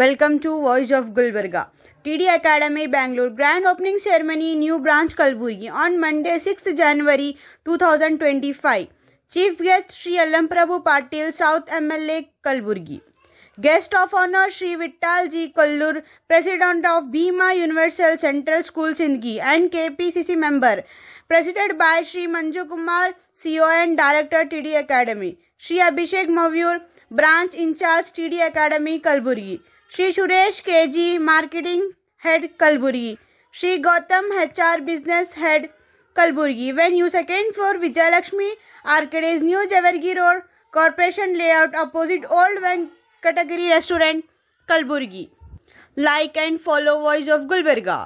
Welcome to Voice of Gulbarga. TD Academy Bangalore Grand Opening Ceremony New Branch Kalburgi on Monday 6th January 2025. Chief Guest Shri Allamprabhu Patil, South MLA Kalburgi. Guest of Honor Shri Vittal G. Kollur, President of Bhima Universal Central School Sindhi and KPCC member. Presided by Shri Manju Kumar, CEO and Director TD Academy. Shri Abhishek Mavyur, Branch Incharge TD Academy Kalburgi. Shri Suresh KG, Marketing Head Kalburgi. Shri Gautam HR Business Head Kalburgi. Venue 2nd floor Vijayalakshmi Arcades, New Javargi Road, Corporation Layout opposite Old Venkatagiri Restaurant, Kalburgi. Like and follow Voice of Gulbarga.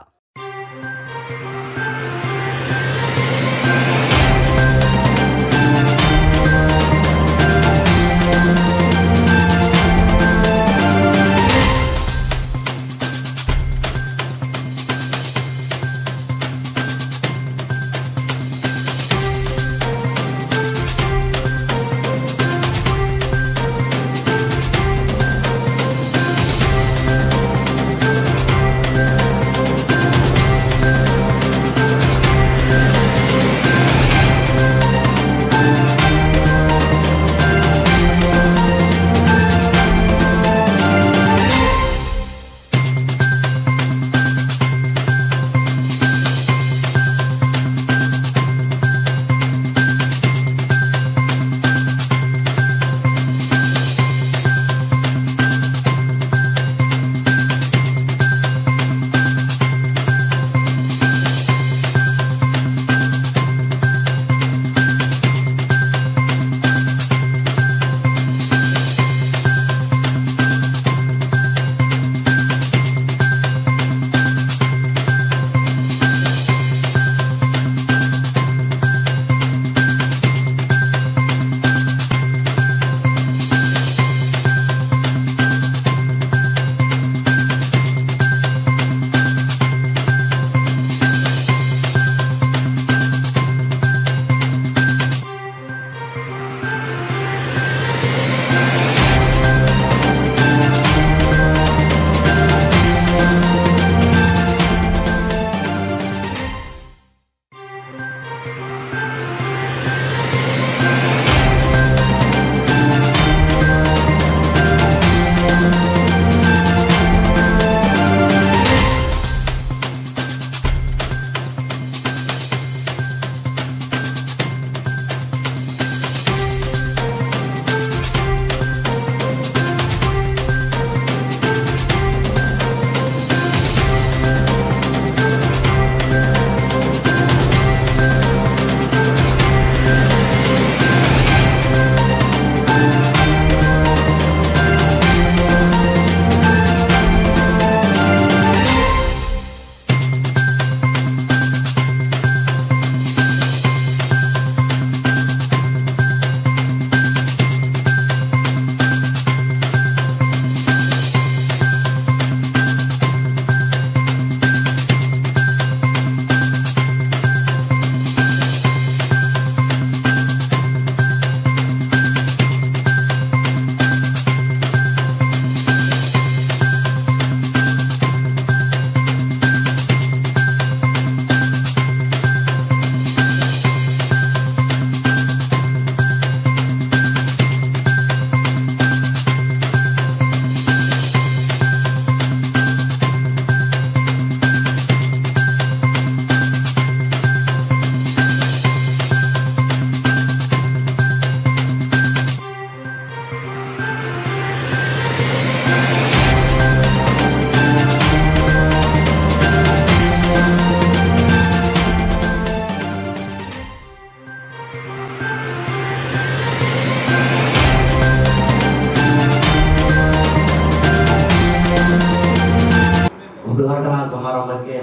ಉದ್ಘಾಟನಾ ಸಮಾರಂಭಕ್ಕೆ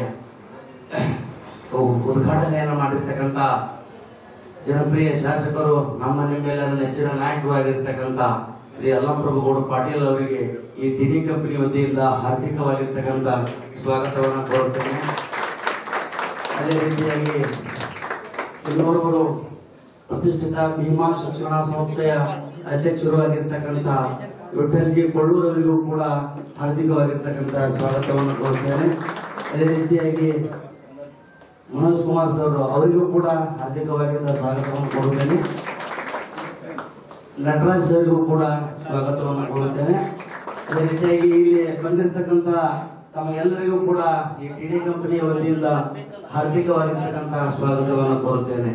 ಉದ್ಘಾಟನೆಯನ್ನು ಮಾಡಿರ್ತಕ್ಕಂಥ ಜನಪ್ರಿಯ ಶಾಸಕರು ನಮ್ಮ ನಿಮ್ಮೆಲ್ಲರ ನೆಚ್ಚಿನ ನಾಯಕರಾಗಿರ್ತಕ್ಕಂಥ ಶ್ರೀ ಅಲ್ಲಂಪ್ರಭು ಪಾಟೀಲ್ ಅವರಿಗೆ ಈ ಟಿಡಿ ಕಂಪನಿ ವತಿಯಿಂದ ಹಾರ್ದಿಕವಾಗಿರ್ತಕ್ಕಂಥ ಸ್ವಾಗತವನ್ನು ಕೋರುತ್ತೇನೆ. ಅದೇ ರೀತಿಯಾಗಿ ಇನ್ನೋರ್ವರು ಪ್ರತಿಷ್ಠಿತ ಭೀಮಾ ಶಿಕ್ಷಣ ಸಂಸ್ಥೆಯ ಅಧ್ಯಕ್ಷರು ಆಗಿರ್ತಕ್ಕಂಥ ವಿಠಲ್ಜಿ ಕೊಳ್ಳೂರವರಿಗೂ ಕೂಡ ಹಾರ್ದಿಕವಾಗಿರ್ತಕ್ಕಂತಹ ಸ್ವಾಗತವನ್ನು ಕೊಡುತ್ತೇನೆ. ಅದೇ ರೀತಿಯಾಗಿ ಮನೋಜ್ ಕುಮಾರ್ ಸರ್ ಅವರಿಗೂ ಕೂಡ ಹಾರ್ದಿಕವಾಗಿರುವ ಸ್ವಾಗತವನ್ನು ಕೊಡುತ್ತೇನೆ. ನಟರಾಜ್ ಸರ್ಗೂ ಕೂಡ ಸ್ವಾಗತವನ್ನು ಕೊಡುತ್ತೇನೆ. ಅದೇ ರೀತಿಯಾಗಿ ಇಲ್ಲಿ ಬಂದಿರತಕ್ಕಂತ ತಮಗೆಲ್ಲರಿಗೂ ಕೂಡ ಈ ಟಿಡಿ ಕಂಪನಿಯ ವತಿಯಿಂದ ಹಾರ್ದಿಕವಾಗಿರ್ತಕ್ಕಂತಹ ಸ್ವಾಗತವನ್ನು ಕೋರುತ್ತೇನೆ.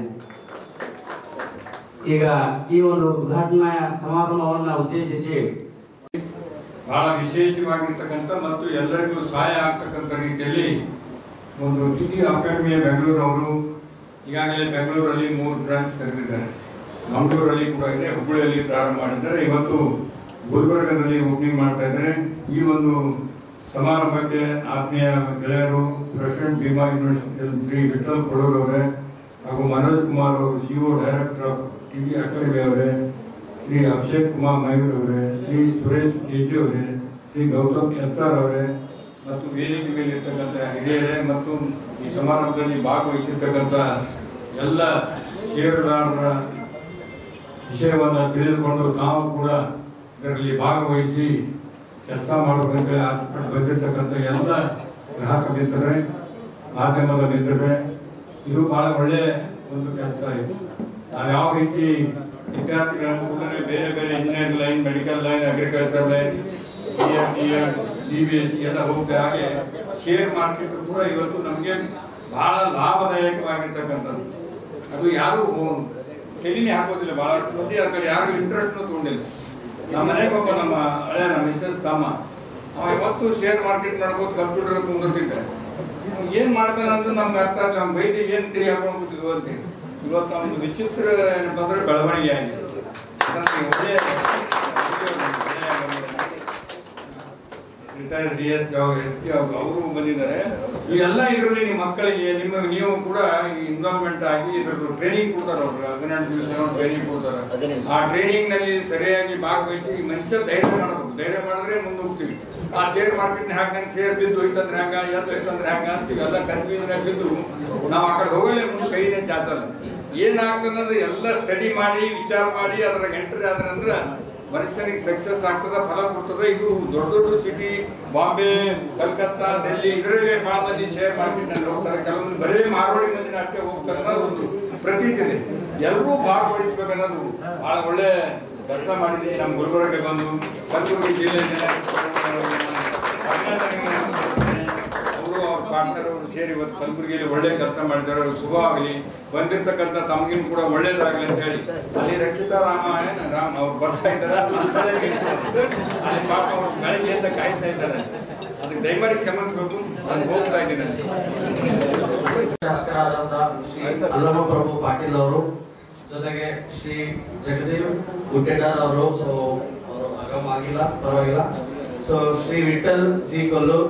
ಈಗ ಈ ಒಂದು ಉದ್ಘಾಟನಾ ಸಮಾರಂಭವನ್ನು ಉದ್ದೇಶಿಸಿ ಬಹಳ ವಿಶೇಷವಾಗಿರ್ತಕ್ಕಂಥ ಮತ್ತು ಎಲ್ಲರಿಗೂ ಸಹಾಯ ಆಗ್ತಕ್ಕಂಥ ರೀತಿಯಲ್ಲಿ ಒಂದು ಟಿಡಿ ಅಕಾಡೆಮಿ ಬೆಂಗಳೂರು ಅವರು ಈಗಾಗಲೇ ಬೆಂಗಳೂರಲ್ಲಿ 3 ಬ್ರಾಂಚ್ ತೆರೆದಿದ್ದಾರೆ. ಮಂಗಳೂರಲ್ಲಿ ಕೂಡ ಇದೆ, ಹುಬ್ಬಳ್ಳಿಯಲ್ಲಿ ಪ್ರಾರಂಭ ಮಾಡಿದ್ದಾರೆ. ಇವತ್ತು ಗುಲ್ಬರ್ಗದಲ್ಲಿ ಓಪನಿಂಗ್ ಮಾಡ್ತಾ ಇದ್ದಾರೆ. ಈ ಒಂದು ಸಮಾರಂಭಕ್ಕೆ ಆತ್ಮೀಯ ಗೆಳೆಯರು ಪ್ರೆಸಿಡೆಂಟ್ ಭೀಮಾ ಯೂನಿವರ್ಸಿಟಿ ಶ್ರೀ ವಿಠಲ್ ಕೊಳ್ಳೂರ್ ಅವರೇ ಹಾಗೂ ಮನೋಜ್ ಕುಮಾರ್ ಅವರು CEO director of TD academy ಅವರೇ, ಶ್ರೀ ಅಭಿಷೇಕ್ ಕುಮಾರ್ ಮಯೂರ್ ಅವರೇ, ಶ್ರೀ ಸುರೇಶ್ ಕೆಜಿ ಅವರೇ, ಶ್ರೀ ಗೌತಮ್ ಎಚ್ಆರ್ ಅವರೇ ಮತ್ತು ವೇದಿಕೆ ಮೇಲೆ ಇರ್ತಕ್ಕಂಥ ಹಿರಿಯರೇ ಮತ್ತು ಈ ಸಮಾರಂಭದಲ್ಲಿ ಭಾಗವಹಿಸಿರ್ತಕ್ಕಂಥ ಎಲ್ಲ ಷೇರುದಾರರ ವಿಷಯವನ್ನು ತಿಳಿದುಕೊಂಡು ನಾವು ಕೂಡ ಇದರಲ್ಲಿ ಭಾಗವಹಿಸಿ ಕೆಲಸ ಮಾಡಬೇಕಂತ ಆಸೆಪಟ್ಟು ಬಂದಿರತಕ್ಕಂಥ ಎಲ್ಲ ಗ್ರಾಹಕ ಮಿತ್ರರೇ, ಮಾಧ್ಯಮದ ಮಿತ್ರರೇ, ಇದು ಬಹಳ ಒಳ್ಳೆಯ ಒಂದು ಕೆಲಸ ಇದು. ನಾವು ಯಾವ ರೀತಿ ವಿದ್ಯಾರ್ಥಿಗಳನ್ನು ಕೂಡ ಬೇರೆ ಬೇರೆ engineer line, medical line, agriculture line, CBSE ಎಲ್ಲ ಹೋಗ್ತೇವೆ. ಹಾಗೆ ಶೇರ್ ಮಾರ್ಕೆಟ್ ಕೂಡ ಇವತ್ತು ನಮಗೆ ಬಹಳ ಲಾಭದಾಯಕವಾಗಿರ್ತಕ್ಕಂಥದ್ದು. ಅದು ಯಾರು ತೆಲಿನೇ ಹಾಕೋದಿಲ್ಲ, ಬಹಳಷ್ಟು ಮಂದಿ ಆ ಕಡೆ ಯಾರು ಇಂಟ್ರೆಸ್ಟ್ನು ತಗೊಂಡಿಲ್ಲ. ನಮ್ಮ ಮನೆಗೆ ಒಬ್ಬ ನಮ್ಮ ಮಿಸ್ಸಸ್ ತಮ್ಮ ಅವ ಇವತ್ತು ಶೇರ್ ಮಾರ್ಕೆಟ್ ಮಾಡ್ಬೋದು ಕಂಪ್ಯೂಟರ್ ಕುಂದಿರ್ತಿದ್ದೆ. ಏನ್ ಮಾಡ್ತಾನೆ ಅಂದ್ರೆ ನಮ್ಗೆ ಅರ್ಥ ಆಗ ನಮ್ಮ ಬೈದಿ ಏನ್ ತಿರುಗಿ ಹಾಕೊಂಡು ಕೂತಿದ್ವು ಅಂತೇಳಿ. ಇವತ್ತು ಒಂದು ವಿಚಿತ್ರ ಏನಪ್ಪ ಅಂದ್ರೆ ಬೆಳವಣಿಗೆ ಆಗಿದೆ. ರಿಟೈರ್ಡ್ DS SP ಅವರು ಬಂದಿದ್ದಾರೆ. ಇವೆಲ್ಲ ಇದರಲ್ಲಿ ನಿಮ್ಮ ಮಕ್ಕಳಿಗೆ ನೀವು ಕೂಡ ಇನ್ವಾಲ್ವ್ಮೆಂಟ್ ಆಗಿ ಇದ್ರದ್ದು ಟ್ರೈನಿಂಗ್ ಕೊಡ್ತಾರೆ. ಅವರು 18 ದಿವಸ ಟ್ರೈನಿಂಗ್ ಕೊಡ್ತಾರೆ. ಆ ಟ್ರೈನಿಂಗ್ ನಲ್ಲಿ ಸರಿಯಾಗಿ ಭಾಗವಹಿಸಿ ಮನುಷ್ಯ ಧೈರ್ಯ ಮಾಡಬೇಕು. ಧೈರ್ಯ ಮಾಡಿದ್ರೆ ಮುಂದೆ ಹೋಗ್ತೀವಿ. ಆ ಶೇರ್ ಮಾರ್ಕೆಟ್ ಹಾಕಂಗೆ ಶೇರ್ ಬಿದ್ದು ಹೋಯ್ತಂದ್ರೆ ಹಂಗ, ಎದ್ದು ಹೋಯ್ತಂದ್ರೆ ಹಂಗ ಅಂತೀವಿ. ಎಲ್ಲ ಕನ್ಫ್ಯೂಷನ್ ಬಿದ್ದು ನಾವು ಆ ಕಡೆ ಹೋಗಲೇ ಮುಂದೆ ಕೈನೇ ಚಾಚಲ್ಲ. ಏನಾಗ್ತದೆ ಎಲ್ಲ ಸ್ಟಡಿ ಮಾಡಿ ವಿಚಾರ ಮಾಡಿ ಅದ್ರಾಗ ಎಂಟ್ರಿ ಆದ್ರೆ ಅಂದ್ರೆ ಮನುಷ್ಯನಿಗೆ ಸಕ್ಸಸ್ ಆಗ್ತದ, ಫಲ ಕೊಡ್ತದೆ. ಇದು ದೊಡ್ಡ ದೊಡ್ಡ ಸಿಟಿ ಬಾಂಬೆ, ಕಲ್ಕತ್ತಾ, ಡೆಲ್ಲಿ ಇದರಲ್ಲಿ ಬಹಳ ಮಂದಿ ಶೇರ್ ಮಾರ್ಕೆಟ್ ನಲ್ಲಿ ಹೋಗ್ತಾರೆ. ಕೆಲವೊಂದು ಬರೀ ಮಾರ್ವಾಡಿ ಮಂದಿನ ಅಷ್ಟೇ ಹೋಗ್ತಾರೆ ಅನ್ನೋದು ಒಂದು ಪ್ರತೀತಿ ಇದೆ. ಎಲ್ಲರೂ ಭಾಗವಹಿಸ್ಬೇಕನ್ನೋದು ಬಹಳ ಒಳ್ಳೆ ಕೆಲಸ ಮಾಡಿದ್ದೀವಿ. ನಮ್ಮ ಗುಲ್ಬರ್ಗಕ್ಕೆ ಬಂದು ಕಲಬುರಗಿ ಜಿಲ್ಲೆ ಅವರು ಅವ್ರ ಪಾರ್ಟ್ನರ್ ಅವರು ಸೇರಿ ಇವತ್ತು ಕಲಬುರಗಿಯಲ್ಲಿ ಒಳ್ಳೆ ಕೆಲಸ ಮಾಡಿದ್ದಾರೆ. ಅವ್ರಿಗೆ ಶುಭವಾಗಲಿ, ಬಂದಿರ್ತಕ್ಕಂಥ ತಮಗಿನ ಕೂಡ ಒಳ್ಳೇದಾಗಲಿ ಅಂತ ಹೇಳಿ ಅಲ್ಲಿ ರಕ್ಷಿತಾ ರಾಮ್ ಅವ್ರು ಬರ್ತಾ ಇದ್ದಾರೆ. ಅಲ್ಲಿ ಪಾಪ ಅವ್ರು ಬೆಳಗ್ಗೆ ಅಂತ ಕಾಯ್ತಾ ಇದ್ದಾರೆ. ಅದಕ್ಕೆ ದಯಮಾಡಿ ಕ್ಷಮಿಸಬೇಕು. ನಾನು ಹೋಗ್ತಾ ಇದ್ದೀನಿ. ಶಾಸಕರಾದಂತ ಶ್ರೀ ಅಲ್ಲಮ ಪ್ರಭು ಪಾಟೀಲ್ ಅವರು, ಜೊತೆಗೆ ಶ್ರೀ ಜಗದೇವ್ ಗುಡ್ಡೇದಾರ್ ಅವರು, ಸೊ ಅವರು ಆಗಮ ಆಗಿಲ್ಲ, ಪರವಾಗಿಲ್ಲ. ಸೊ ಶ್ರೀ ವಿಠಲ್ ಜಿ ಕೊಲ್ಲೂರ್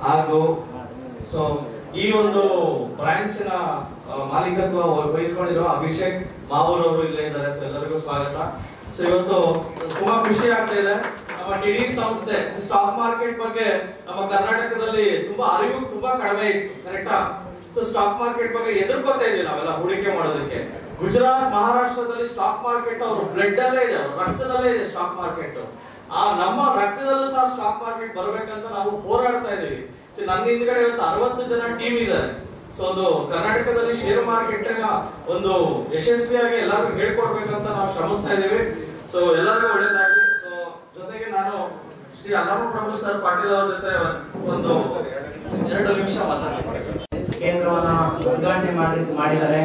ಹಾಗೂ ಸೊ ಈ ಒಂದು ಬ್ರಾಂಚ್ ನ ಮಾಲೀಕತ್ವ ವಹಿಸಿಕೊಂಡಿರೋ ಅಭಿಷೇಕ್ ಮಾವೂರ್ ಅವರು ಇಲ್ಲೇ ಇದ್ದಾರೆ. ಸೊ ಎಲ್ಲರಿಗೂ ಸ್ವಾಗತ. ಸೊ ಇವತ್ತು ತುಂಬಾ ಖುಷಿ ಆಗ್ತಾ ಇದೆ. ನಮ್ಮ ಟಿಡಿ ಸಂಸ್ಥೆ ಸ್ಟಾಕ್ ಮಾರ್ಕೆಟ್ ಬಗ್ಗೆ ನಮ್ಮ ಕರ್ನಾಟಕದಲ್ಲಿ ತುಂಬಾ ಅರಿವು ತುಂಬಾ ಕಡಿಮೆ ಇತ್ತು, ಕರೆಕ್ಟಾ? ಸೊ ಸ್ಟಾಕ್ ಮಾರ್ಕೆಟ್ ಬಗ್ಗೆ ಎದುರ್ಕೊತಾ ಇದೀವಿ ನಾವೆಲ್ಲ ಹೂಡಿಕೆ ಮಾಡೋದಕ್ಕೆ. ಗುಜರಾತ್, ಮಹಾರಾಷ್ಟ್ರದಲ್ಲಿ ಸ್ಟಾಕ್ ಮಾರ್ಕೆಟ್ ಅವರು ಬ್ಲಡ್ ಅಲ್ಲೇ ಇದೆ, ಅವ್ರ ರಕ್ತದಲ್ಲೇ ಇದೆ ಸ್ಟಾಕ್ ಮಾರ್ಕೆಟ್. ನಮ್ಮ ರಕ್ತದಲ್ಲೂ ಸಹ ಸ್ಟಾಕ್ ಮಾರ್ಕೆಟ್ ಬರ್ಬೇಕಂತ ನಾವು ಹೋರಾಡ್ತಾ ಇದೀವಿ. ನನ್ನ ಹಿಂದ್ಗಡೆ ಇವತ್ತು 60 ಜನ ಟೀಮ್ ಇದ್ದಾರೆ. ಸೊ ಒಂದು ಕರ್ನಾಟಕದಲ್ಲಿ ಶೇರ್ ಮಾರ್ಕೆಟ್ ಒಂದು ಯಶಸ್ವಿಯಾಗಿ ಎಲ್ಲರಿಗೂ ಹೇಳ್ಕೊಡ್ಬೇಕಂತ ನಾವು ಶ್ರಮಿಸ್ತಾ ಇದೀವಿ. ಸೊ ಎಲ್ಲರಿಗೂ ಒಳ್ಳೇದಾಗಲಿ. ಸೊ ಜೊತೆಗೆ ನಾನು ಶ್ರೀ ಅಲ್ಲಮ ಪ್ರಭು ಸರ್ ಪಾಟೀಲ್ ಅವ್ರ ಜೊತೆ ಒಂದು 2 ನಿಮಿಷ ಮಾತಾಡ್ತೀನಿ. ಕೇಂದ್ರವನ್ನ ಉದ್ಘಾಟನೆ ಮಾಡಿದ್ದಾರೆ.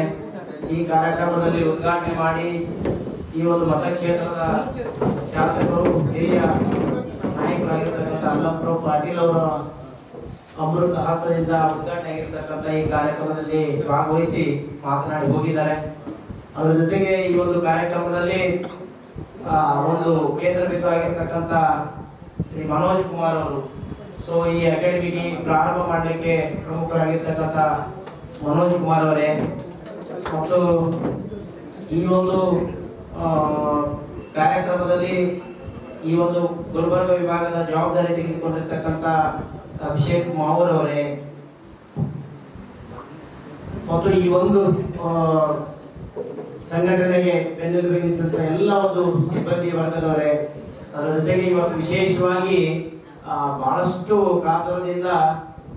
ಈ ಕಾರ್ಯಕ್ರಮದಲ್ಲಿ ಉದ್ಘಾಟನೆ ಮಾಡಿ ಈ ಒಂದು ಮತಕ್ಷೇತ್ರದ ಶಾಸಕರು, ಹಿರಿಯ ನಾಯಕರಾಗಿರ್ತಕ್ಕಂಥ ಅಲ್ಲಮ ಪ್ರಭು ಪಾಟೀಲ್ ಅವರ ಅಮೃತ ಹಾಸದಿಂದ ಉದ್ಘಾಟನೆ ಆಗಿರ್ತಕ್ಕಂಥ ಈ ಕಾರ್ಯಕ್ರಮದಲ್ಲಿ ಭಾಗವಹಿಸಿ ಮಾತನಾಡಿ ಹೋಗಿದ್ದಾರೆ. ಅದರ ಜೊತೆಗೆ ಈ ಒಂದು ಕಾರ್ಯಕ್ರಮದಲ್ಲಿ ಒಂದು ಕೇಂದ್ರ ಬಿಂದು ಆಗಿರ್ತಕ್ಕಂಥ ಶ್ರೀ ಮನೋಜ್ ಕುಮಾರ್ ಅವರು, ಸೊ ಈ ಅಕಾಡೆಮಿಗೆ ಪ್ರಾರಂಭ ಮಾಡಲಿಕ್ಕೆ ಪ್ರಮುಖರಾಗಿರ್ತಕ್ಕಂಥ ಮನೋಜ್ ಕುಮಾರ್ ಅವರೇ, ಮತ್ತು ಈ ಒಂದು ಕಾರ್ಯಕ್ರಮದಲ್ಲಿ ಈ ಒಂದು ಗುಲ್ಬರ್ಗ ವಿಭಾಗದ ಜವಾಬ್ದಾರಿ ತೆಗೆದುಕೊಂಡಿರ್ತಕ್ಕಂಥ ಅಭಿಷೇಕ್ ಮಾವೂರ್ ಅವರೇ, ಮತ್ತು ಈ ಒಂದು ಸಂಘಟನೆಗೆ ಬೆನ್ನೆಲುಬಾಗಿ ನಿಂತ ಎಲ್ಲ ಒಂದು ಸಿಬ್ಬಂದಿ ವರ್ಗದವರೇ, ಅದರ ಜೊತೆಗೆ ಇವತ್ತು ವಿಶೇಷವಾಗಿ ಬಹಳಷ್ಟು ಕಾತುರದಿಂದ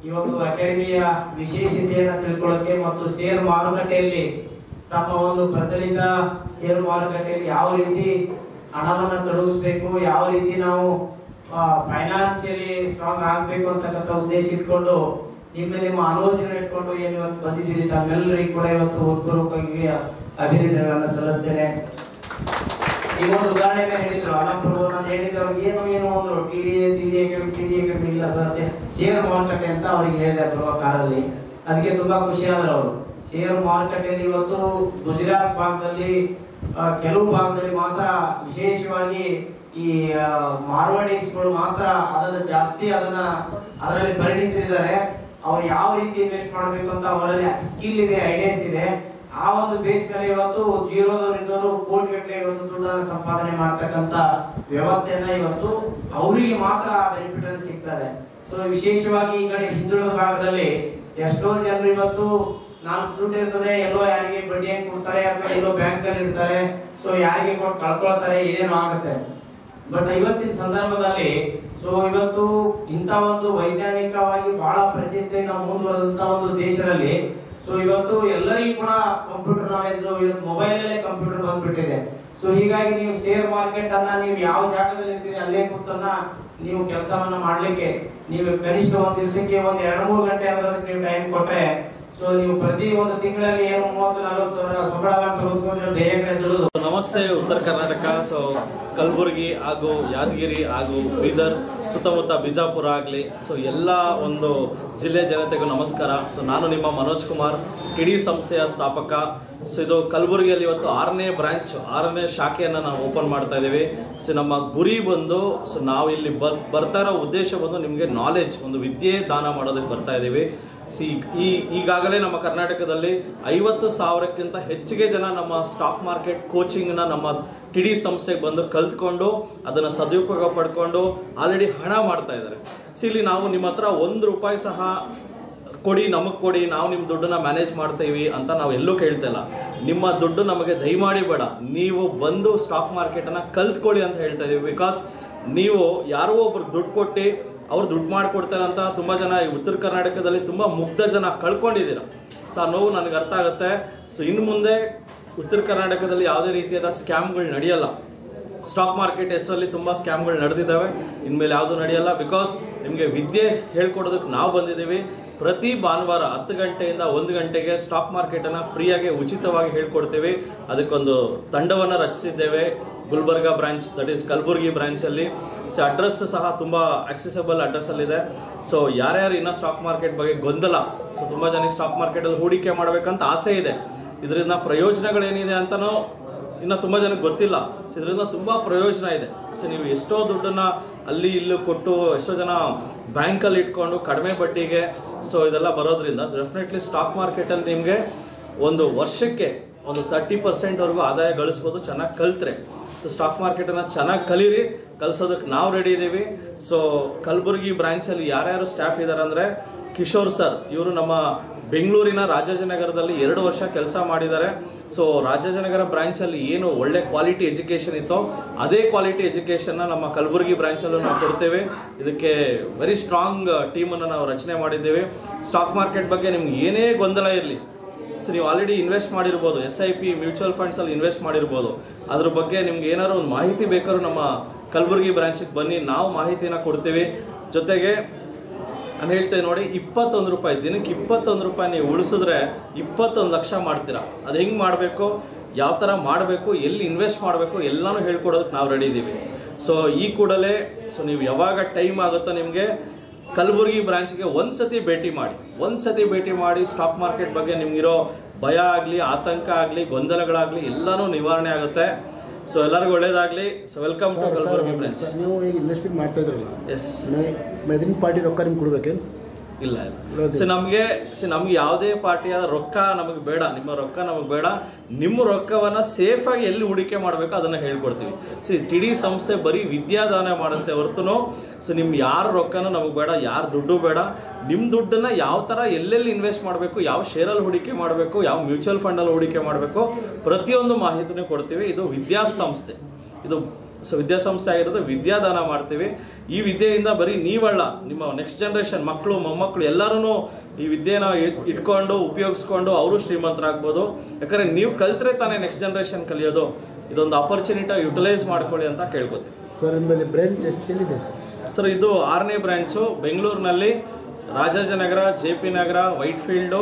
ಇವತ್ತು ಅಕಾಡೆಮಿಯ ವಿಶೇಷತೆಯನ್ನು ತಿಳ್ಕೊಳ್ಳೋಕೆ ಮತ್ತು ಷೇರು ಮಾರುಕಟ್ಟೆಯಲ್ಲಿ ತಮ್ಮ ಒಂದು ಪ್ರಚಲಿತ ಷೇರು ಮಾರುಕಟ್ಟೆಯಲ್ಲಿ ಯಾವ ರೀತಿ ಹಣವನ್ನು ತೊಡಗಿಸ್ಬೇಕು, ಯಾವ ರೀತಿ ನಾವು ಫೈನಾನ್ಸಿಯಲಿ ಸ್ಟ್ರಾಂಗ್ ಆಗಬೇಕು ಅಂತಕ್ಕಂಥ ಉದ್ದೇಶ ಇಟ್ಕೊಂಡು ನಿಮ್ಮ ಆಲೋಚನೆ ಇಟ್ಕೊಂಡು ಏನು ಇವತ್ತು ಬಂದಿದ್ದೀರಿ, ತಮ್ಮೆಲ್ಲರಿಗೂ ಕೂಡ ಇವತ್ತು ಹೃತ್ಪೂರ್ವಕವಾಗಿ ಅಭಿನಂದನೆಗಳನ್ನು ಸಲ್ಲಿಸ್ತೇನೆ. ಈ ಒಂದು ಉದಾಹರಣೆ ಹೇಳಿದ್ರು ಅಲಂಪ್ರಭು, ನಾನು ಹೇಳಿದ್ರು ಏನು ಒಂದು ಟಿಡಿ ಇಲ್ಲ ಸರ್ ಷೇರು ಮಾರುಕಟ್ಟೆ ಅಂತ ಅವ್ರಿಗೆ ಹೇಳಿದೆ ಕಾರಲ್ಲಿ. ಅದಕ್ಕೆ ತುಂಬಾ ಖುಷಿ ಆದ್ರು ಅವರು. ಷೇರು ಮಾರುಕಟ್ಟೆಯಲ್ಲಿ ಇವತ್ತು ಗುಜರಾತ್ ಭಾಗದಲ್ಲಿ ಕೆಲವು ಭಾಗದಲ್ಲಿ ಮಾತ್ರ ವಿಶೇಷವಾಗಿ ಈ ಮಾರ್ವಾಡೀಸ್ಗಳು ಮಾತ್ರ ಅದರಲ್ಲಿ ಪರಿಣಿತರಿದ್ದಾರೆ. ಅವ್ರು ಯಾವ ರೀತಿ ಇನ್ವೆಸ್ಟ್ ಮಾಡಬೇಕು ಅಂತ ಅವರಲ್ಲಿ ಸ್ಕಿಲ್ ಇದೆ, ಐಡಿಯಾಸ್ ಇದೆ. ಆ ಒಂದು ಬೇಸ್ ಮೇಲೆ ಇವತ್ತು ಜೀರೋದವರಿದ್ದವರು ಕೋಟಿಗಟ್ಟಲೆ ಇವತ್ತು ದುಡ್ಡನ್ನು ಸಂಪಾದನೆ ಮಾಡ್ತಕ್ಕಂತ ವ್ಯವಸ್ಥೆಯನ್ನ ಇವತ್ತು ಅವರಿಗೆ ಮಾತ್ರ ಬೆನಿಫಿಟ್ ಅನ್ನು ಸಿಗ್ತಾರೆ. ಸೊ ವಿಶೇಷವಾಗಿ ಈ ಕಡೆ ಹಿಂದುಳಿದ ಭಾಗದಲ್ಲಿ ಎಷ್ಟೋ ಜನರು ಇವತ್ತು ನಾಲ್ಕು ದುಡ್ಡು ಇರ್ತದೆ, ಎಲ್ಲೋ ಯಾರಿಗೆ ಬಡ್ಡಿ ಹೆಂಗ್ ಕೊಡ್ತಾರೆ ಅಥವಾ ಎಲ್ಲೋ ಬ್ಯಾಂಕ್ ಅಲ್ಲಿ ಇರ್ತಾರೆ, ಸೊ ಯಾರಿಗೆ ಕೊಟ್ಟು ಕಳ್ಕೊಳ್ತಾರೆ, ಏನೇನು ಆಗುತ್ತೆ. ಬಟ್ ಇವತ್ತಿನ ಸಂದರ್ಭದಲ್ಲಿ ಇವತ್ತು ಇಂಥ ಒಂದು ವೈಜ್ಞಾನಿಕವಾಗಿ ಬಹಳ ಪ್ರಚಿತಿಯನ್ನು ಮುಂದುವರೆದಂತ ಒಂದು ದೇಶದಲ್ಲಿ ಇವತ್ತು ಎಲ್ಲರಿಗೂ ಕೂಡ ಕಂಪ್ಯೂಟರ್ ನಾಲೆಜ್, ಇವತ್ತು ಮೊಬೈಲ್ ಅಲ್ಲೇ ಕಂಪ್ಯೂಟರ್ ಬಂದ್ಬಿಟ್ಟಿದೆ. ಹೀಗಾಗಿ ನೀವು ಶೇರ್ ಮಾರ್ಕೆಟ್ ಅನ್ನ ನೀವು ಯಾವ ಜಾಗದಲ್ಲಿ ಇರ್ತೀರಿ ಅಲ್ಲೇ ಕೂತನ್ನ ನೀವು ಕೆಲಸವನ್ನ ಮಾಡ್ಲಿಕ್ಕೆ ನೀವು ಕನಿಷ್ಠ ಒಂದು ದಿವಸಕ್ಕೆ ಒಂದು 2-3 ಗಂಟೆ ಅದಕ್ಕೆ ನೀವು ಟೈಮ್ ಕೊಟ್ರೆ ನೀವು ಪ್ರತಿ ಒಂದು ತಿಂಗಳಲ್ಲಿ ಏನು 30-40 ಸಾವಿರ ಸಂಬಳವನ್ನು ತೆಗೆದುಕೊಂಡು ಬೇರೆ ಕಡೆ ದುಡಿದು. ನಮಸ್ತೆ ಉತ್ತರ ಕರ್ನಾಟಕ. ಕಲಬುರಗಿ ಹಾಗೂ ಯಾದಗಿರಿ ಹಾಗೂ ಬೀದರ್ ಸುತ್ತಮುತ್ತ ಬಿಜಾಪುರ ಆಗಲಿ ಎಲ್ಲ ಒಂದು ಜಿಲ್ಲೆ ಜನತೆಗೂ ನಮಸ್ಕಾರ. ನಾನು ನಿಮ್ಮ ಮನೋಜ್ ಕುಮಾರ್, ಟಿಡಿ ಸಂಸ್ಥೆಯ ಸ್ಥಾಪಕ. ಇದು ಕಲಬುರಗಿಯಲ್ಲಿ ಇವತ್ತು 6ನೇ ಬ್ರಾಂಚ್ 6ನೇ ಶಾಖೆಯನ್ನು ನಾವು ಓಪನ್ ಮಾಡ್ತಾ ಇದ್ದೀವಿ. ನಮ್ಮ ಗುರಿ ಬಂದು ನಾವು ಇಲ್ಲಿ ಬರ್ತಾ ಇರೋ ಉದ್ದೇಶ ಬಂದು ನಿಮಗೆ ನಾಲೆಜ್, ಒಂದು ವಿದ್ಯೆ ದಾನ ಮಾಡೋದಕ್ಕೆ ಬರ್ತಾ ಇದ್ದೀವಿ. ಈಗಾಗಲೇ ನಮ್ಮ ಕರ್ನಾಟಕದಲ್ಲಿ 50,000ಕ್ಕಿಂತ ಹೆಚ್ಚಿಗೆ ಜನ ನಮ್ಮ ಸ್ಟಾಕ್ ಮಾರ್ಕೆಟ್ ಕೋಚಿಂಗ್ನ ನಮ್ಮ ಟಿಡಿ ಸಂಸ್ಥೆಗೆ ಬಂದು ಕಲ್ತ್ಕೊಂಡು ಅದನ್ನು ಸದುಪಯೋಗ ಪಡ್ಕೊಂಡು ಆಲ್ರೆಡಿ ಹಣ ಮಾಡ್ತಾ ಇದ್ದಾರೆ. ಇಲ್ಲಿ ನಾವು ನಿಮ್ಮ ಹತ್ರ ₹1 ಸಹ ಕೊಡಿ, ನಮಗೆ ಕೊಡಿ, ನಾವು ನಿಮ್ಮ ದುಡ್ಡನ್ನ ಮ್ಯಾನೇಜ್ ಮಾಡ್ತೀವಿ ಅಂತ ನಾವು ಎಲ್ಲೂ ಕೇಳ್ತಾ ಇಲ್ಲ. ನಿಮ್ಮ ದುಡ್ಡು ನಮಗೆ ದಯಮಾಡಿ ಬೇಡ, ನೀವು ಬಂದು ಸ್ಟಾಕ್ ಮಾರ್ಕೆಟನ್ನು ಕಲ್ತ್ಕೊಳ್ಳಿ ಅಂತ ಹೇಳ್ತಾ ಇದ್ದೀವಿ. ಬಿಕಾಸ್ ನೀವು ಯಾರೋ ಒಬ್ರು ದುಡ್ಡು ಕೊಟ್ಟು ಅವ್ರು ದುಡ್ಡು ಮಾಡಿಕೊಡ್ತಾರೆ ಅಂತ ತುಂಬ ಜನ ಈ ಉತ್ತರ ಕರ್ನಾಟಕದಲ್ಲಿ ತುಂಬ ಮುಗ್ಧ ಜನ ಕಳ್ಕೊಂಡಿದ್ದೀರ. ಆ ನೋವು ನನಗೆ ಅರ್ಥ ಆಗುತ್ತೆ. ಇನ್ನು ಮುಂದೆ ಉತ್ತರ ಕರ್ನಾಟಕದಲ್ಲಿ ಯಾವುದೇ ರೀತಿಯಾದ ಸ್ಕ್ಯಾಮ್ಗಳು ನಡೆಯಲ್ಲ. ಸ್ಟಾಕ್ ಮಾರ್ಕೆಟ್ ಹೆಸರಲ್ಲಿ ತುಂಬ ಸ್ಕ್ಯಾಮ್ಗಳು ನಡೆದಿದ್ದಾವೆ, ಇನ್ಮೇಲೆ ಯಾವುದೂ ನಡೆಯಲ್ಲ. ಬಿಕಾಸ್ ನಿಮಗೆ ವಿದ್ಯೆ ಹೇಳ್ಕೊಡೋದಕ್ಕೆ ನಾವು ಬಂದಿದ್ದೀವಿ. ಪ್ರತಿ ಭಾನುವಾರ 10 ಗಂಟೆಯಿಂದ 1 ಗಂಟೆಗೆ ಸ್ಟಾಕ್ ಮಾರ್ಕೆಟನ್ನು ಫ್ರೀಯಾಗಿ ಉಚಿತವಾಗಿ ಹೇಳ್ಕೊಡ್ತೀವಿ. ಅದಕ್ಕೊಂದು ತಂಡವನ್ನು ರಚಿಸಿದ್ದೇವೆ Gulbarga branch, that is Kalaburagi ಬ್ರಾಂಚಲ್ಲಿ. ಅಡ್ರೆಸ್ ಸಹ ತುಂಬ ಆಕ್ಸೆಸಬಲ್ ಅಡ್ರೆಸ್ಸಲ್ಲಿದೆ. ಯಾರ್ಯಾರು ಇನ್ನೂ ಸ್ಟಾಕ್ ಮಾರ್ಕೆಟ್ ಬಗ್ಗೆ ಗೊಂದಲ, ತುಂಬ ಜನಕ್ಕೆ ಸ್ಟಾಕ್ ಮಾರ್ಕೆಟಲ್ಲಿ ಹೂಡಿಕೆ ಮಾಡಬೇಕಂತ ಆಸೆ ಇದೆ. ಇದರಿಂದ ಪ್ರಯೋಜನಗಳೇನಿದೆ ಅಂತಲೂ ಇನ್ನು ತುಂಬ ಜನಕ್ಕೆ ಗೊತ್ತಿಲ್ಲ. ಇದರಿಂದ ತುಂಬ ಪ್ರಯೋಜನ ಇದೆ. ನೀವು ಎಷ್ಟೋ ದುಡ್ಡನ್ನು ಅಲ್ಲಿ ಇಲ್ಲೂ ಕೊಟ್ಟು ಎಷ್ಟೋ ಜನ ಬ್ಯಾಂಕಲ್ಲಿ ಇಟ್ಕೊಂಡು ಕಡಿಮೆ ಬಡ್ಡಿಗೆ ಇದೆಲ್ಲ ಬರೋದ್ರಿಂದ ಡೆಫಿನೆಟ್ಲಿ ಸ್ಟಾಕ್ ಮಾರ್ಕೆಟಲ್ಲಿ ನಿಮಗೆ ಒಂದು ವರ್ಷಕ್ಕೆ ಒಂದು 30% ಆದಾಯ ಗಳಿಸ್ಬೋದು ಚೆನ್ನಾಗಿ ಕಲ್ತ್ರೆ. ಸ್ಟಾಕ್ ಮಾರ್ಕೆಟನ್ನು ಚೆನ್ನಾಗಿ ಕಲೀರಿ, ಕಲಿಸೋದಕ್ಕೆ ನಾವು ರೆಡಿ ಇದ್ದೀವಿ. ಕಲಬುರಗಿ ಬ್ರಾಂಚಲ್ಲಿ ಯಾರ್ಯಾರು ಸ್ಟಾಫ್ ಇದ್ದಾರೆ ಅಂದರೆ ಕಿಶೋರ್ ಸರ್, ಇವರು ನಮ್ಮ ಬೆಂಗಳೂರಿನ ರಾಜಾಜಿನಗರದಲ್ಲಿ 2 ವರ್ಷ ಕೆಲಸ ಮಾಡಿದ್ದಾರೆ. ರಾಜಾಜಿನಗರ ಬ್ರಾಂಚಲ್ಲಿ ಏನು ಒಳ್ಳೆ ಕ್ವಾಲಿಟಿ ಎಜುಕೇಷನ್ ಇತ್ತೋ ಅದೇ ಕ್ವಾಲಿಟಿ ಎಜುಕೇಷನ್ನ ನಮ್ಮ ಕಲಬುರಗಿ ಬ್ರಾಂಚಲ್ಲೂ ನಾವು ಕೊಡ್ತೇವೆ. ಇದಕ್ಕೆ ವೆರಿ ಸ್ಟ್ರಾಂಗ್ ಟೀಮನ್ನು ನಾವು ರಚನೆ ಮಾಡಿದ್ದೇವೆ. ಸ್ಟಾಕ್ ಮಾರ್ಕೆಟ್ ಬಗ್ಗೆ ನಿಮ್ಗೆ ಏನೇ ಗೊಂದಲ ಇರಲಿ, ನೀವು ಆಲ್ರೆಡಿ ಇನ್ವೆಸ್ಟ್ ಮಾಡಿರ್ಬೋದು, SIP ಮ್ಯೂಚುವಲ್ ಫಂಡ್ಸಲ್ಲಿ ಇನ್ವೆಸ್ಟ್ ಮಾಡಿರ್ಬೋದು. ಅದ್ರ ಬಗ್ಗೆ ನಿಮ್ಗೆ ಏನಾದ್ರು ಒಂದು ಮಾಹಿತಿ ಬೇಕಾದ್ರೂ ನಮ್ಮ ಕಲಬುರಗಿ ಬ್ರಾಂಚಿಗೆ ಬನ್ನಿ, ನಾವು ಮಾಹಿತಿನ ಕೊಡ್ತೀವಿ. ಜೊತೆಗೆ ನಾನು ಹೇಳ್ತೇನೆ ನೋಡಿ, ₹21 ದಿನಕ್ಕೆ ₹21 ನೀವು ಉಳಿಸಿದ್ರೆ 21 ಲಕ್ಷ ಮಾಡ್ತೀರಾ. ಅದು ಹೆಂಗೆ ಮಾಡಬೇಕು, ಯಾವ ಥರ ಮಾಡಬೇಕು, ಎಲ್ಲಿ ಇನ್ವೆಸ್ಟ್ ಮಾಡಬೇಕು ಎಲ್ಲನೂ ಹೇಳ್ಕೊಡೋದಕ್ಕೆ ನಾವು ರೆಡಿ ಇದ್ದೀವಿ. ಈ ಕೂಡಲೇ ನೀವು ಯಾವಾಗ ಟೈಮ್ ಆಗುತ್ತೋ ನಿಮಗೆ ಕಲಬುರಗಿ ಬ್ರಾಂಚ್ಗೆ ಒಂದ್ಸತಿ ಭೇಟಿ ಮಾಡಿ ಸ್ಟಾಕ್ ಮಾರ್ಕೆಟ್ ಬಗ್ಗೆ ನಿಮ್ಗಿರೋ ಭಯ ಆಗಲಿ, ಆತಂಕ ಆಗಲಿ, ಗೊಂದಲಗಳಾಗಲಿ ಎಲ್ಲನೂ ನಿವಾರಣೆ ಆಗುತ್ತೆ. ಎಲ್ಲರಿಗೂ ಒಳ್ಳೇದಾಗಲಿ. Welcome to Kalaburagi branch. ನೀವು ಈಗ ಇನ್ವೆಸ್ಟ್ಮೆಂಟ್ ಮಾಡ್ತಾ ಇದ್ರಲ್ಲ, ಎಸ್, ಮೆದಿನ ಪಾರ್ಟಿ ರೊಕ್ಕ ನಿಮ್ಗೆ ಕೊಡ್ಬೇಕೇನು? ಇಲ್ಲ. ನಮ್ಗೆ ಯಾವುದೇ ಪಾರ್ಟಿಯ ರೊಕ್ಕ ನಮಗೆ ಬೇಡ, ನಿಮ್ಮ ರೊಕ್ಕ ನಮಗೆ ಬೇಡ. ನಿಮ್ಮ ರೊಕ್ಕವನ್ನು ಸೇಫಾಗಿ ಎಲ್ಲಿ ಹೂಡಿಕೆ ಮಾಡಬೇಕು ಅದನ್ನು ಹೇಳ್ಕೊಡ್ತೀವಿ. ಟಿಡಿ ಸಂಸ್ಥೆ ಬರೀ ವಿದ್ಯಾದಾನ ಮಾಡುತ್ತೆ ಹೊರತು ನಿಮ್ಮ ಯಾರ ರೊಕ್ಕನೂ ನಮಗೆ ಬೇಡ, ಯಾರ ದುಡ್ಡು ಬೇಡ. ನಿಮ್ಮ ದುಡ್ಡನ್ನು ಯಾವ ಥರ ಎಲ್ಲೆಲ್ಲಿ ಇನ್ವೆಸ್ಟ್ ಮಾಡಬೇಕು, ಯಾವ ಶೇರಲ್ಲಿ ಹೂಡಿಕೆ ಮಾಡಬೇಕು, ಯಾವ ಮ್ಯೂಚುವಲ್ ಫಂಡಲ್ಲಿ ಹೂಡಿಕೆ ಮಾಡಬೇಕು, ಪ್ರತಿಯೊಂದು ಮಾಹಿತಿನೂ ಕೊಡ್ತೀವಿ. ಇದು ವಿದ್ಯಾಸಂಸ್ಥೆ, ಇದು ಸೊ ವಿದ್ಯಾಸಂಸ್ಥೆ ಆಗಿರೋದು ವಿದ್ಯಾದಾನ ಮಾಡ್ತೀವಿ. ಈ ವಿದ್ಯೆಯಿಂದ ಬರೀ ನೀವಲ್ಲ, ನಿಮ್ಮ ನೆಕ್ಸ್ಟ್ ಜನ್ರೇಷನ್ ಮಕ್ಕಳು ಮೊಮ್ಮಕ್ಕಳು ಎಲ್ಲರೂ ಈ ವಿದ್ಯೆನ ಇಟ್ಕೊಂಡು ಉಪಯೋಗಿಸ್ಕೊಂಡು ಅವರು ಶ್ರೀಮಂತರಾಗ್ಬೋದು. ಯಾಕಂದರೆ ನೀವು ಕಲ್ತ್ರೆ ತಾನೇ ನೆಕ್ಸ್ಟ್ ಜನ್ರೇಷನ್ ಕಲಿಯೋದು. ಇದೊಂದು ಆಪರ್ಚುನಿಟಿ ಯುಟಿಲೈಸ್ ಮಾಡ್ಕೊಳ್ಳಿ ಅಂತ ಕೇಳ್ಕೊತೀವಿ. ಸರ್ ನಿಮ್ಮಲ್ಲಿ ಬ್ರಾಂಚ್ ಎಷ್ಟಿದೆ ಸರ್? ಇದು 6ನೇ ಬ್ರ್ಯಾಂಚು ಬೆಂಗಳೂರಿನಲ್ಲಿ. Rajajinagar, JP Nagar, Whitefield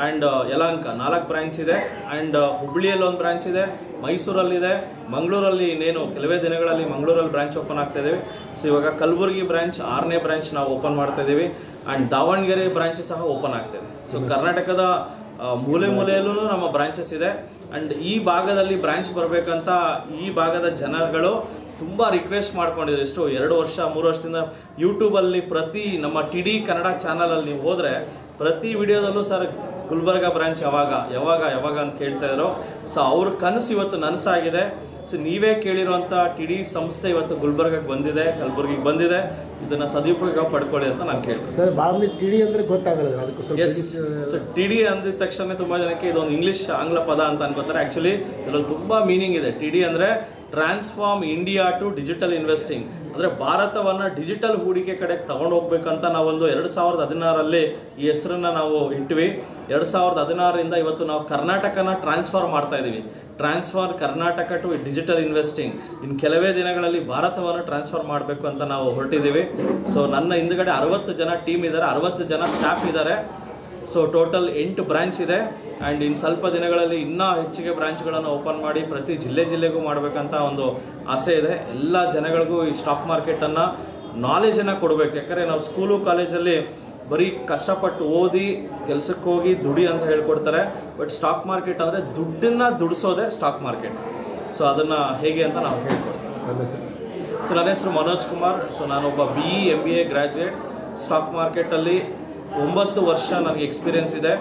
and Yelahanka 4 branch ಇದೆ. ಆ್ಯಂಡ್ ಹುಬ್ಬಳ್ಳಿಯಲ್ಲಿ ಒಂದು ಬ್ರಾಂಚ್ ಇದೆ, ಮೈಸೂರಲ್ಲಿದೆ, ಮಂಗಳೂರಲ್ಲಿ ಇನ್ನೇನು ಕೆಲವೇ ದಿನಗಳಲ್ಲಿ ಮಂಗಳೂರಲ್ಲಿ ಬ್ರಾಂಚ್ ಓಪನ್ ಆಗ್ತಾ ಇದ್ದೀವಿ. ಸೊ ಇವಾಗ ಕಲಬುರಗಿ ಬ್ರಾಂಚ್ 6ನೇ ಬ್ರಾಂಚ್ ನಾವು ಓಪನ್ ಮಾಡ್ತಾ ಇದ್ದೀವಿ. ಆ್ಯಂಡ್ ದಾವಣಗೆರೆ ಬ್ರಾಂಚ್ ಸಹ ಓಪನ್ ಆಗ್ತಾಯಿದೆ. ಸೊ ಕರ್ನಾಟಕದ ಮೂಲೆಯಲ್ಲೂ ನಮ್ಮ ಬ್ರಾಂಚಸ್ ಇದೆ. ಆ್ಯಂಡ್ ಈ ಭಾಗದಲ್ಲಿ ಬ್ರಾಂಚ್ ಬರಬೇಕಂತ ಈ ಭಾಗದ ಜನಗಳು ತುಂಬ ರಿಕ್ವೆಸ್ಟ್ ಮಾಡ್ಕೊಂಡಿದ್ರು. ಎಷ್ಟು 2 ವರ್ಷ 3 ವರ್ಷದಿಂದ ಯೂಟ್ಯೂಬಲ್ಲಿ ಪ್ರತಿ ನಮ್ಮ TD ಕನ್ನಡ ಚಾನಲಲ್ಲಿ ನೀವು ಹೋದರೆ ಪ್ರತಿ ವಿಡಿಯೋದಲ್ಲೂ ಸರ್ ಗುಲ್ಬರ್ಗ ಬ್ರಾಂಚ್ ಯಾವಾಗ ಅಂತ ಕೇಳ್ತಾ ಇದ್ರು. ಸೊ ಅವ್ರ ಕನಸು ಇವತ್ತು ನನಸಾಗಿದೆ. ಸೊ ನೀವೇ ಕೇಳಿರುವಂಥ TD ಸಂಸ್ಥೆ ಇವತ್ತು ಗುಲ್ಬರ್ಗಕ್ಕೆ ಬಂದಿದೆ, ಕಲಬುರಗಿಗೆ ಬಂದಿದೆ. ಇದನ್ನು ಸದುಪಯೋಗ ಪಡ್ಕೊಳ್ಳಿ ಅಂತ ನಾನು ಕೇಳ್ತೀನಿ ಸರ್. ಭಾಳ ಮಂದಿ TD ಅಂದರೆ ಗೊತ್ತಾಗಲ್ಲ, ಅದಕ್ಕೆ ಸ್ವಲ್ಪ ಎಸ್. ಸೊ TD ಅಂದಿದ ತಕ್ಷಣ ತುಂಬ ಜನಕ್ಕೆ ಇದೊಂದು ಇಂಗ್ಲೀಷ್ ಆಂಗ್ಲ ಪದ ಅಂತ ಅನ್ಕೋತಾರೆ. ಆ್ಯಕ್ಚುಲಿ ಇದರಲ್ಲಿ ತುಂಬ ಮೀನಿಂಗ್ ಇದೆ. TD ಅಂದರೆ transform India to digital investing, ಅಂದರೆ ಭಾರತವನ್ನು ಡಿಜಿಟಲ್ ಹೂಡಿಕೆ ಕಡೆಗೆ ತಗೊಂಡು ಹೋಗ್ಬೇಕಂತ ನಾವೊಂದು 2016ರಲ್ಲಿ ಈ ಹೆಸರನ್ನು ನಾವು ಇಟ್ವಿ. 2016ರಿಂದ ಇವತ್ತು ನಾವು ಕರ್ನಾಟಕನ ಟ್ರಾನ್ಸ್ಫಾರ್ಮ್ ಮಾಡ್ತಾ ಇದ್ದೀವಿ. ಟ್ರಾನ್ಸ್ಫಾರ್ ಕರ್ನಾಟಕ ಟು ಡಿಜಿಟಲ್ ಇನ್ವೆಸ್ಟಿಂಗ್. ಇನ್ನು ಕೆಲವೇ ದಿನಗಳಲ್ಲಿ ಭಾರತವನ್ನು ಟ್ರಾನ್ಸ್ಫರ್ ಮಾಡಬೇಕು ಅಂತ ನಾವು ಹೊರಟಿದ್ದೀವಿ. ಸೊ ನನ್ನ ಹಿಂದ್ಗಡೆ 60 ಜನ ಟೀಮ್ ಇದ್ದಾರೆ, 60 ಜನ ಸ್ಟಾಫ್ ಇದ್ದಾರೆ. ಸೊ ಟೋಟಲ್ 8 ಬ್ರಾಂಚ್ ಇದೆ. ಆ್ಯಂಡ್ ಇನ್ನು ಸ್ವಲ್ಪ ದಿನಗಳಲ್ಲಿ ಇನ್ನೂ ಹೆಚ್ಚಿಗೆ ಬ್ರಾಂಚ್ಗಳನ್ನು ಓಪನ್ ಮಾಡಿ ಪ್ರತಿ ಜಿಲ್ಲೆಗೂ ಮಾಡಬೇಕಂತ ಒಂದು ಆಸೆ ಇದೆ. ಎಲ್ಲ ಜನಗಳಿಗೂ ಈ ಸ್ಟಾಕ್ ಮಾರ್ಕೆಟನ್ನು ನಾಲೆಜನ್ನು ಕೊಡಬೇಕು. ಯಾಕಂದರೆ ನಾವು ಸ್ಕೂಲು ಕಾಲೇಜಲ್ಲಿ ಬರೀ ಕಷ್ಟಪಟ್ಟು ಓದಿ ಕೆಲಸಕ್ಕೆ ಹೋಗಿ ದುಡಿ ಅಂತ ಹೇಳ್ಕೊಡ್ತಾರೆ. ಬಟ್ ಸ್ಟಾಕ್ ಮಾರ್ಕೆಟ್ ಅಂದರೆ ದುಡ್ಡನ್ನು ದುಡಿಸೋದೇ ಸ್ಟಾಕ್ ಮಾರ್ಕೆಟ್. ಸೊ ಅದನ್ನು ಹೇಗೆ ಅಂತ ನಾವು ಹೇಳ್ಕೊಡ್ತೀವಿ. ಸೊ ನನ್ನ ಹೆಸರು ಮನೋಜ್ ಕುಮಾರ್. ಸೊ ನಾನೊಬ್ಬ BE MBA ಗ್ರ್ಯಾಜುಯೇಟ್. ಸ್ಟಾಕ್ ಮಾರ್ಕೆಟಲ್ಲಿ 9 ವರ್ಷ ನನಗೆ ಎಕ್ಸ್ಪೀರಿಯೆನ್ಸ್ ಇದೆ.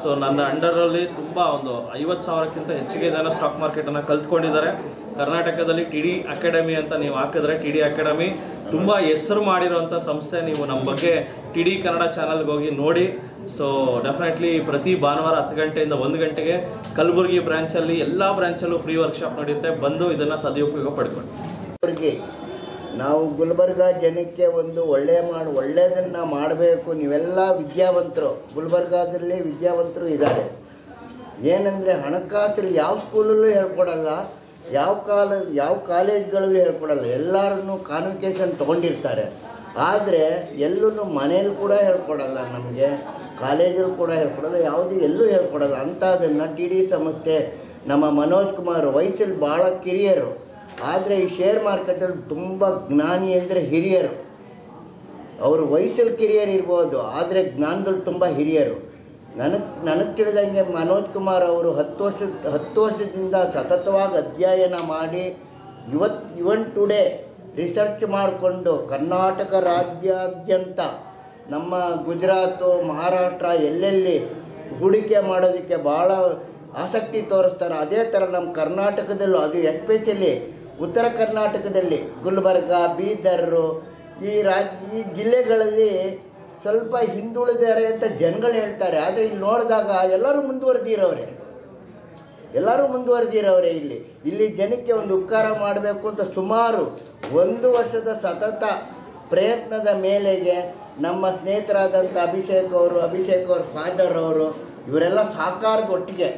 ಸೊ ನನ್ನ ಅಂಡರಲ್ಲಿ ತುಂಬ ಒಂದು 50,000ಕ್ಕಿಂತ ಹೆಚ್ಚಿಗೆ ಜನ ಸ್ಟಾಕ್ ಮಾರ್ಕೆಟನ್ನು ಕಲ್ತ್ಕೊಂಡಿದ್ದಾರೆ. ಕರ್ನಾಟಕದಲ್ಲಿ TD ಅಕಾಡೆಮಿ ಅಂತ ನೀವು ಹಾಕಿದ್ರೆ, TD ಅಕಾಡೆಮಿ ತುಂಬ ಹೆಸರು ಮಾಡಿರೋಂಥ ಸಂಸ್ಥೆ. ನೀವು ನಮ್ಮ ಬಗ್ಗೆ TD ಕನ್ನಡ ಚಾನಲ್ಗೆ ಹೋಗಿ ನೋಡಿ. ಸೊ ಡೆಫಿನೆಟ್ಲಿ ಪ್ರತಿ ಭಾನುವಾರ 10 ಗಂಟೆಯಿಂದ 1 ಗಂಟೆಗೆ ಕಲಬುರಗಿ ಬ್ರಾಂಚಲ್ಲಿ ಎಲ್ಲ ಬ್ರಾಂಚಲ್ಲೂ ಫ್ರೀ ವರ್ಕ್ಶಾಪ್ ನಡೆಯುತ್ತೆ. ಬಂದು ಇದನ್ನು ಸದುಪಯೋಗ ಪಡ್ಕೊಂಡು ನಾವು ಗುಲ್ಬರ್ಗ ಜನಕ್ಕೆ ಒಂದು ಒಳ್ಳೆಯದನ್ನು ಮಾಡಬೇಕು. ನೀವೆಲ್ಲ ವಿದ್ಯಾವಂತರು, ಗುಲ್ಬರ್ಗಾದಲ್ಲಿ ವಿದ್ಯಾವಂತರು ಇದ್ದಾರೆ. ಏನಂದರೆ ಹಣಕಾಸಲ್ಲಿ ಯಾವ ಸ್ಕೂಲಲ್ಲೂ ಹೇಳ್ಕೊಡಲ್ಲ, ಯಾವ ಕಾಲೇಜ್ಗಳಲ್ಲೂ ಹೇಳ್ಕೊಡಲ್ಲ. ಎಲ್ಲರೂ ಕಾನ್ವಿಕೇಷನ್ ತೊಗೊಂಡಿರ್ತಾರೆ. ಆದರೆ ಎಲ್ಲೂ ಮನೇಲಿ ಕೂಡ ಹೇಳ್ಕೊಡಲ್ಲ, ನಮಗೆ ಕಾಲೇಜಲ್ಲಿ ಕೂಡ ಹೇಳ್ಕೊಡಲ್ಲ, ಎಲ್ಲೂ ಹೇಳ್ಕೊಡಲ್ಲ. ಅಂಥದನ್ನು TD ಸಂಸ್ಥೆ ನಮ್ಮ ಮನೋಜ್ ಕುಮಾರ್ ವಯಸ್ಸಲ್ಲಿ ಭಾಳ ಕಿರಿಯರು, ಆದರೆ ಈ ಶೇರ್ ಮಾರ್ಕೆಟಲ್ಲಿ ತುಂಬ ಜ್ಞಾನಿ ಅಂದರೆ ಹಿರಿಯರು. ಅವರು ವಯಸ್ಸಲ್ಲಿ ಕಿರಿಯರು ಇರ್ಬೋದು, ಆದರೆ ಜ್ಞಾನದಲ್ಲಿ ತುಂಬ ಹಿರಿಯರು. ನನಗೆ ತಿಳಿದಂಗೆ ಮನೋಜ್ ಕುಮಾರ್ ಅವರು 10 ವರ್ಷದಿಂದ ಸತತವಾಗಿ ಅಧ್ಯಯನ ಮಾಡಿ ಇವನ್ ಟುಡೇ ರಿಸರ್ಚ್ ಮಾಡಿಕೊಂಡು ಕರ್ನಾಟಕ ರಾಜ್ಯಾದ್ಯಂತ ನಮ್ಮ ಗುಜರಾತು, ಮಹಾರಾಷ್ಟ್ರ ಎಲ್ಲೆಲ್ಲಿ ಹೂಡಿಕೆ ಮಾಡೋದಕ್ಕೆ ಭಾಳ ಆಸಕ್ತಿ ತೋರಿಸ್ತಾರೆ. ಅದೇ ಥರ ನಮ್ಮ ಕರ್ನಾಟಕದಲ್ಲೂ, ಅದು ಎಸ್ಪೆಷಲಿ ಉತ್ತರ ಕರ್ನಾಟಕದಲ್ಲಿ ಗುಲ್ಬರ್ಗ, ಬೀದರ್ ಈ ಜಿಲ್ಲೆಗಳಲ್ಲಿ ಸ್ವಲ್ಪ ಹಿಂದುಳಿದಾರೆ ಅಂತ ಜನಗಳು ಹೇಳ್ತಾರೆ. ಆದರೆ ಇಲ್ಲಿ ನೋಡಿದಾಗ ಎಲ್ಲರೂ ಮುಂದುವರೆದಿರೋರೆ. ಇಲ್ಲಿ ಜನಕ್ಕೆ ಒಂದು ಉಪಕಾರ ಮಾಡಬೇಕು ಅಂತ ಸುಮಾರು 1 ವರ್ಷದ ಸತತ ಪ್ರಯತ್ನದ ಮೇಲೆಗೆ ನಮ್ಮ ಸ್ನೇಹಿತರಾದಂಥ ಅಭಿಷೇಕ್ ಅವ್ರ ಫಾದರ್ ಅವರು ಇವರೆಲ್ಲ ಸಹಕಾರದ ಒಟ್ಟಿಗೆ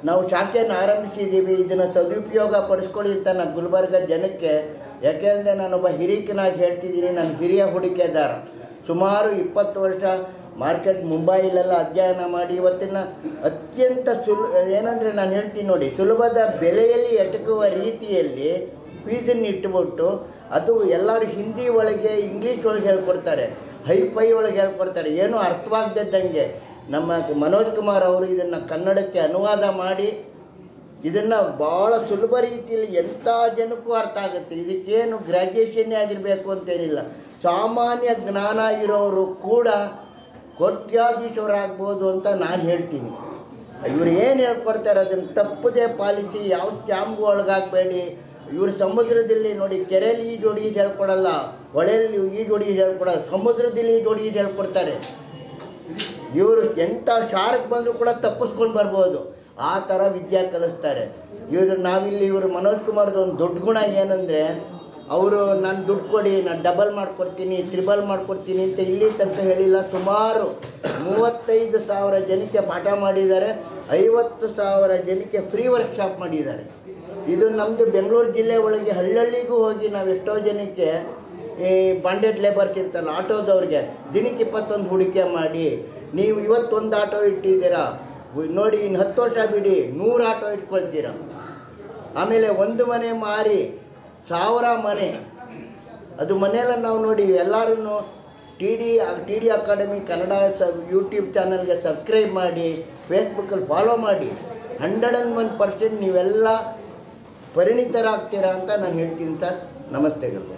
ನಾವು ಶಾಖೆಯನ್ನು ಆರಂಭಿಸಿದ್ದೀವಿ. ಇದನ್ನು ಸದುಪಯೋಗ ಪಡಿಸ್ಕೊಳ್ಳಿ ಅಂತ ನಾನು ಗುಲ್ಬರ್ಗ ಜನಕ್ಕೆ, ಯಾಕೆಂದರೆ ನಾನೊಬ್ಬ ಹಿರಿಕನಾಗಿ ಹೇಳ್ತಿದ್ದೀನಿ. ನಾನು ಹಿರಿಯ ಹೂಡಿಕೆದಾರ, ಸುಮಾರು 20 ವರ್ಷ ಮಾರ್ಕೆಟ್ ಮುಂಬೈಲೆಲ್ಲ ಅಧ್ಯಯನ ಮಾಡಿ ಇವತ್ತಿನ ಅತ್ಯಂತ ಏನಂದರೆ ನಾನು ಹೇಳ್ತೀನಿ ನೋಡಿ, ಸುಲಭದ ಬೆಲೆಯಲ್ಲಿ ಎಟಕುವ ರೀತಿಯಲ್ಲಿ ಫೀಸನ್ನು ಇಟ್ಟುಬಿಟ್ಟು ಅದು ಎಲ್ಲರೂ ಹಿಂದಿ ಒಳಗೆ ಇಂಗ್ಲೀಷ್ ಒಳಗೆ ಹೇಳ್ಕೊಡ್ತಾರೆ, ಹೈಫೈ ಒಳಗೆ ಹೇಳ್ಕೊಡ್ತಾರೆ. ಏನೂ ಅರ್ಥವಾಗದಂಗೆ ನಮ್ಮ ಮನೋಜ್ ಕುಮಾರ್ ಅವರು ಇದನ್ನು ಕನ್ನಡಕ್ಕೆ ಅನುವಾದ ಮಾಡಿ ಇದನ್ನು ಭಾಳ ಸುಲಭ ರೀತಿಯಲ್ಲಿ ಎಂಥ ಜನಕ್ಕೂ ಅರ್ಥ ಆಗುತ್ತೆ. ಇದಕ್ಕೇನು ಗ್ರ್ಯಾಜುಯೇಷನ್ನೇ ಆಗಿರಬೇಕು ಅಂತೇನಿಲ್ಲ, ಸಾಮಾನ್ಯ ಜ್ಞಾನ ಇರೋರು ಕೂಡ ಕೋಟ್ಯಾಧೀಶರಾಗ್ಬೋದು ಅಂತ ನಾನು ಹೇಳ್ತೀನಿ. ಇವರು ಏನು ಹೇಳ್ಕೊಡ್ತಾರೆ ಅದನ್ನು ತಪ್ಪದೇ ಪಾಲಿಸಿ, ಯಾವ ಸ್ಕ್ಯಾಮ್ಗೂ ಒಳಗಾಗಬೇಡಿ. ಇವರು ಸಮುದ್ರದಲ್ಲಿ ನೋಡಿ, ಕೆರೆಯಲ್ಲಿ ಈಜು ಹೊಡಿಯೋದು ಹೇಳ್ಕೊಡಲ್ಲ, ಹೊಳೆಯಲ್ಲಿ ಈಜು ಹೊಡಿಯೋದು ಹೇಳ್ಕೊಡಲ್ಲ, ಸಮುದ್ರದಲ್ಲಿ ಈಜು ಹೊಡಿಯೋದು ಹೇಳ್ಕೊಡ್ತಾರೆ. ಇವರು ಎಂಥ ಶಾರ್ಕ್ ಬಂದರೂ ಕೂಡ ತಪ್ಪಿಸ್ಕೊಂಡು ಬರ್ಬೋದು. ಆ ಥರ ವಿದ್ಯೆ ಕಲಿಸ್ತಾರೆ. ನಾವಿಲ್ಲಿ ಇವರು ಮನೋಜ್ ಕುಮಾರ್ದು ಒಂದು ದೊಡ್ಡ ಗುಣ ಏನಂದರೆ, ಅವರು ನಾನು ದುಡ್ಡು ಕೊಡಿ, ನಾನು ಡಬಲ್ ಮಾಡಿಕೊಡ್ತೀನಿ, ತ್ರಿಬಲ್ ಮಾಡಿಕೊಡ್ತೀನಿ ಅಂತ ಇಲ್ಲಿ ತನಕ ಹೇಳಿಲ್ಲ. ಸುಮಾರು 35,000 ಜನಕ್ಕೆ ಪಾಠ ಮಾಡಿದ್ದಾರೆ, 50,000 ಜನಕ್ಕೆ ಫ್ರೀ ವರ್ಕ್ಶಾಪ್ ಮಾಡಿದ್ದಾರೆ. ಇದು ನಮ್ಮದು ಬೆಂಗಳೂರು ಜಿಲ್ಲೆ ಒಳಗೆ ಹಳ್ಳಿಗೂ ಹೋಗಿ ನಾವು ಎಷ್ಟೋ ಜನಕ್ಕೆ ಈ ಬಾಂಡೆಡ್ ಲೇಬರ್ಸ್ ಇರ್ತಲ್ಲ, ಆಟೋದವ್ರಿಗೆ ದಿನಕ್ಕೆ 21 ಹೂಡಿಕೆ ಮಾಡಿ, ನೀವು ಇವತ್ತೊಂದು ಆಟೋ ಇಟ್ಟಿದ್ದೀರಾ ನೋಡಿ, ಇನ್ನು 10 ವರ್ಷ ಬಿಡಿ 100 ಆಟೋ ಇಟ್ಕೊಳ್ತೀರ. ಆಮೇಲೆ ಒಂದು ಮನೆ ಮಾರಿ 1000 ಮನೆ, ಅದು ಮನೆಯೆಲ್ಲ ನಾವು ನೋಡಿ ಎಲ್ಲರೂ T D academy Kannada YouTube ಚಾನಲ್ಗೆ ಸಬ್ಸ್ಕ್ರೈಬ್ ಮಾಡಿ, ಫೇಸ್ಬುಕ್ಕಲ್ಲಿ ಫಾಲೋ ಮಾಡಿ. 101% ನೀವೆಲ್ಲ ಪರಿಣಿತರಾಗ್ತೀರಾ ಅಂತ ನಾನು ಹೇಳ್ತೀನಿ ಸರ್. ನಮಸ್ತೆ ಗರ್ಭ.